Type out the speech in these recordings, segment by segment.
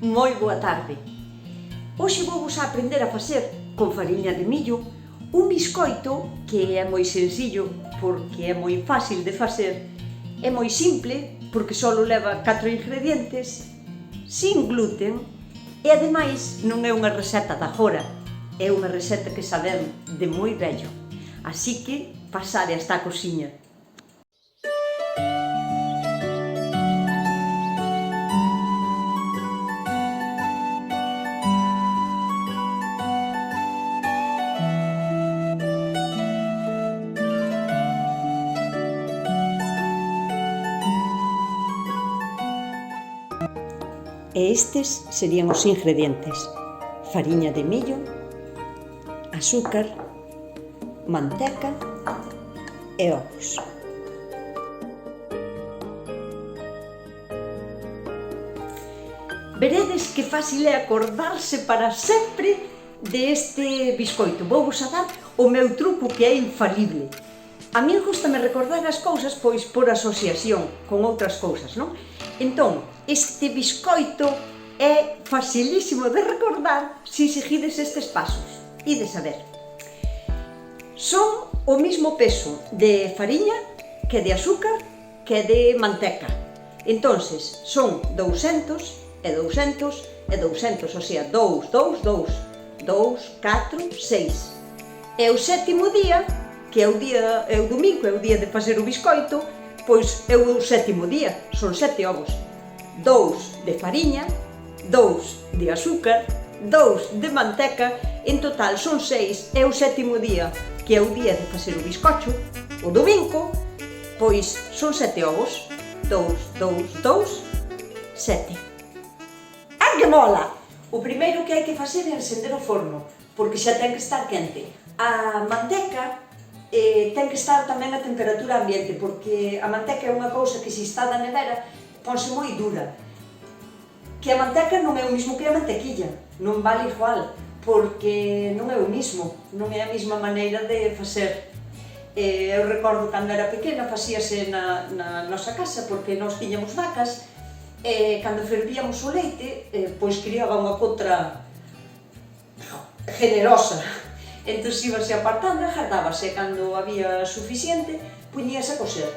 Moi boa tarde. Hoxe vou vos aprender a facer con fariña de millo un biscoito que é moi sencillo porque é moi fácil de facer, é moi simple porque só leva 4 ingredientes, sin gluten e ademais non é unha receta de agora, é unha receta que sabemos de moi vello. Así que pasade hasta a cociña. E estes serían os ingredientes: fariña de millo, azúcar, manteca e ovos. Veredes que fácil é acordarse para sempre deste biscoito. Vou vos a dar o meu truco que é infalible. A mí gustame recordar as cousas pois por asociación con outras cousas, non? Entón, este biscoito é facilísimo de recordar se seguides estes pasos. Ides a ver. Son o mesmo peso de fariña que de azúcar que de manteca. Entonces, son 200 e 200 e 200, o sea, 2, 2, 2, 2, 4, 6. E o sétimo día, que é o domingo, é o día de facer o biscoito, pois é o sétimo día, son 7 ovos. 2 de fariña, 2 de azúcar, 2 de manteca, en total son 6, é o sétimo día, que é o día de facer o bizcocho, o domingo, pois son 7 ovos, 2, 2, 2, 7. ¡Ah, que mola! O primeiro que hai que facer é encender o forno, porque xa ten que estar quente. A manteca ten que estar tamén a temperatura ambiente, porque a manteca é unha cousa que se está na nevera ponse moi dura. Que a manteca non é o mismo que a mantequilla, non vale igual, porque non é o mismo, non é a mesma maneira de facer. Eu recordo cando era pequena, facíase na nosa casa, porque nós tiñamos vacas, e cando fervíamos o leite, pois criaba unha contra generosa. Entón, íbase apartando e gardábase, cando había suficiente, puñíase a coser.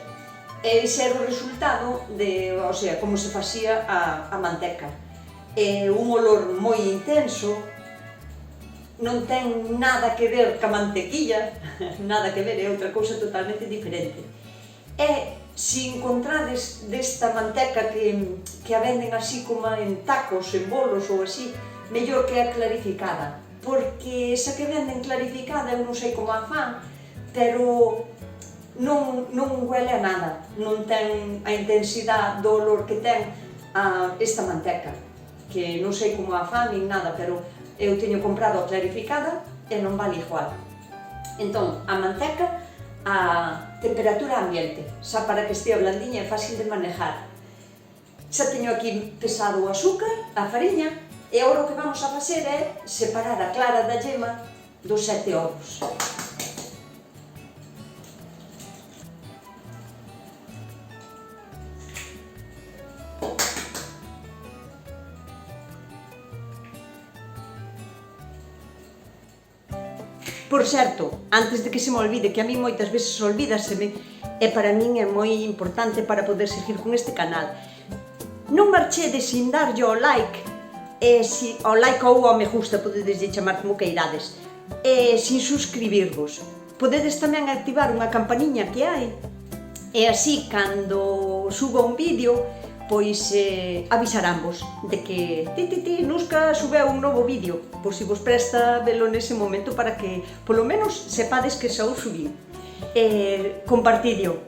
E ese era o resultado de, o sea, como se facía a manteca. Un olor moi intenso, non ten nada que ver ca mantequilla, nada que ver, é outra cousa totalmente diferente. E se encontrades desta manteca que a venden así como en tacos, en bolos ou así, mellor que a clarificada, porque esa que venden clarificada eu non sei como a fan, pero non huele a nada, non ten a intensidade do olor que ten esta manteca, que non sei como a fan nin nada, pero eu teño comprado a clarificada e non vale igual. Entón, a manteca a temperatura ambiente, xa para que estea blandiña e fácil de manejar. Xa teño aquí pesado o azúcar, a fariña, e agora o que vamos a facer é separar a clara da yema dos 7 ovos. Por certo, antes de que se me olvide, que a mí moitas veces olvídaseme, e para min é moi importante para poder seguir con este canal, non marchedes sin darlle ao like, ao like ou ao me gusta, podedes chamar como queirades, e sin suscribirvos. Podedes tamén activar unha campaniña que hai, e así, cando suba un vídeo, pois avisaránvos de que Nusca subeu un novo vídeo, por si vos presta velo nese momento para que polo menos sepades que xa o subín. Compartidio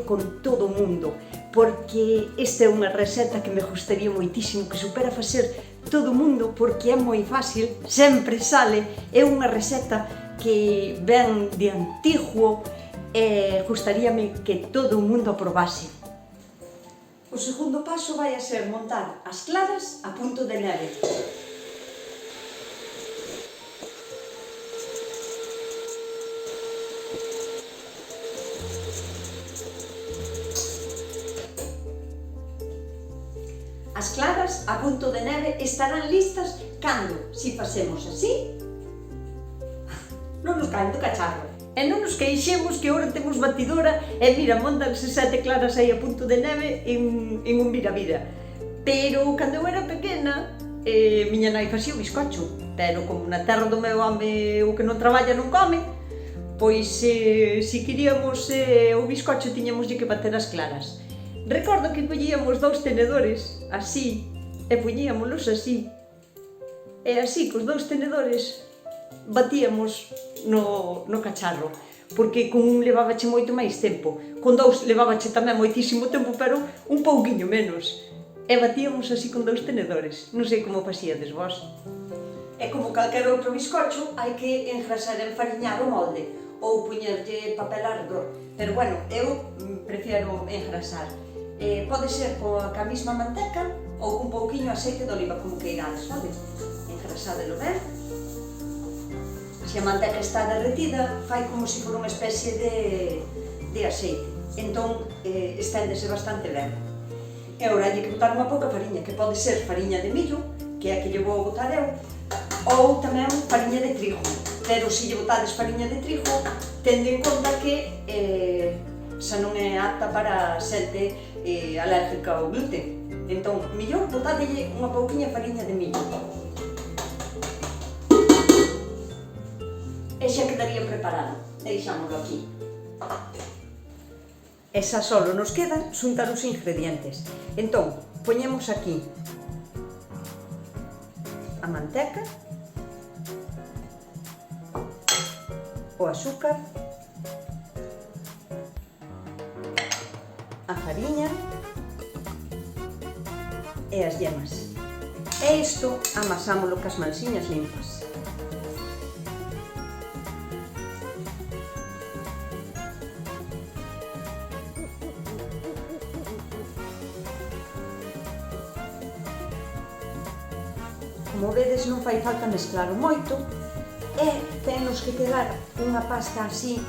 con todo o mundo, porque esta é unha receta que me gustaría moitísimo que supera facer todo o mundo, porque é moi fácil, sempre sale, é unha receta que ven de antiguo e gustaríame que todo o mundo a probase. O segundo paso vai a ser montar as claras a punto de neve. As claras a punto de neve estarán listas cando, se facemos así, non nos caen do cacharro. E non nos queixemos que agora temos batidora e mira, montanse 7 claras aí a punto de neve en un vira-vira. Pero cando eu era pequena, miña nai facía o bizcocho, pero como na terra do meu home o que non traballa non come, pois se queríamos o bizcocho tiñamoslle que bater as claras. Recordo que collíamos 2 tenedores, así, e poñíamolos así, e así, cos 2 tenedores, batíamos no cacharro, porque con un levábache moito máis tempo, con 2 levábache tamén moitísimo tempo, pero un pouquiño menos. E batíamos así con 2 tenedores, non sei como facíades vós. E como calquer outro bizcocho, hai que engrasar e enfariñar o molde, ou poñerlle papel ardor, pero bueno, eu prefiero engrasar. Pode ser coa mesma manteca ou con pouquiño aceite de oliva, como queirades, vale? Engrasadelo ben. Se a manteca está derretida, fai como se for unha especie de aceite, entón esténdese bastante ben. E agora hai que botar unha pouca fariña, que pode ser fariña de millo, que é a que lle vou botar eu, ou tamén fariña de trigo. Pero se lle botades fariña de trigo, tende en conta que xa non é apta para xente alérgica ao gluten. Entón, mellor botadelle unha pouquiña fariña de millo. E xa quedaría preparado. Deixámoslo aquí. E xa solo nos queda xuntar os ingredientes. Entón, poñemos aquí a manteca, o azúcar, a fariña e as yemas. E isto amasámolo cas mansiñas limpas. Como vedes, non fai falta mezclaro moito e tennos que quedar unha pasta así.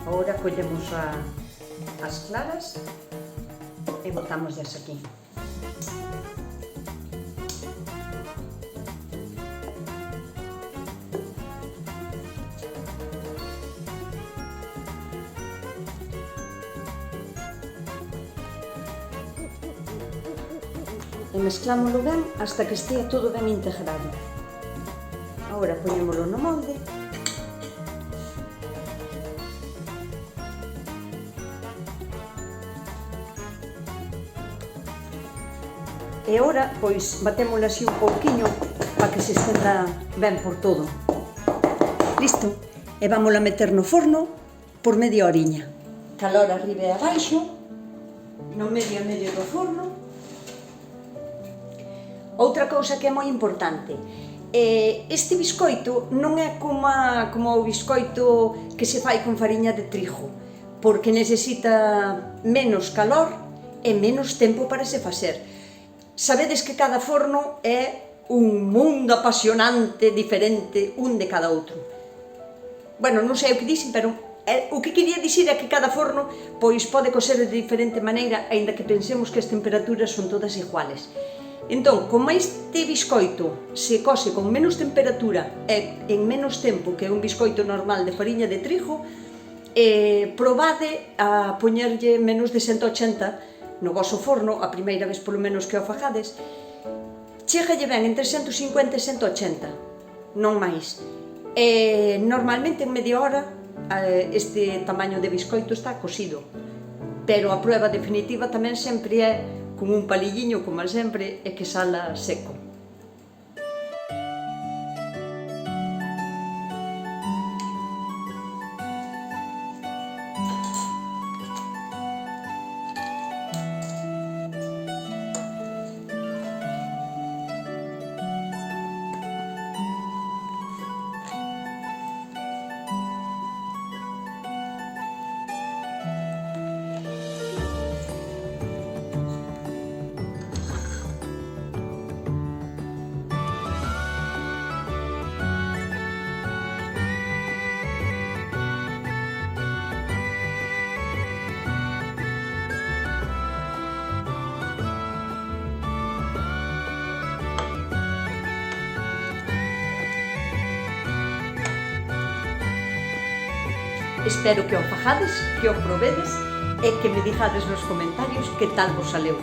Agora collemos as claras e botámoslas aquí. E mezclámoslo ben hasta que estea todo ben integrado. Agora poñémolo no molde. E agora, pois, batémolo así un pouquiño para que se estenda ben por todo. Listo. E vámola meter no forno por media horiña. Calor arriba e abaixo, no medio do forno. Outra cousa que é moi importante, este biscoito non é como o biscoito que se fai con fariña de trigo, porque necesita menos calor e menos tempo para se facer. Sabedes que cada forno é un mundo apasionante, diferente, un de cada outro. Bueno, non sei o que dixen, pero o que quería dicir é que cada forno pois pode coser de diferente maneira, aínda que pensemos que as temperaturas son todas iguales. Entón, como este biscoito se cose con menos temperatura e en menos tempo que un biscoito normal de fariña de trigo, probade a poñerlle menos de 180 no voso forno, a primeira vez polo menos que o fagades. Chégalle ben entre 150 e 180, non máis. Normalmente en media hora este tamaño de biscoito está cosido, pero a prueba definitiva tamén sempre é con un palilliño, como sempre, e que sala seco. Espero que o fagades, que o probedes e que me dixades nos comentarios que tal vos saleu.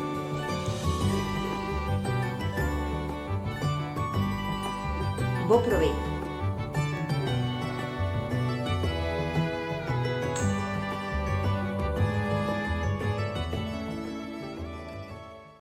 Bo proveito.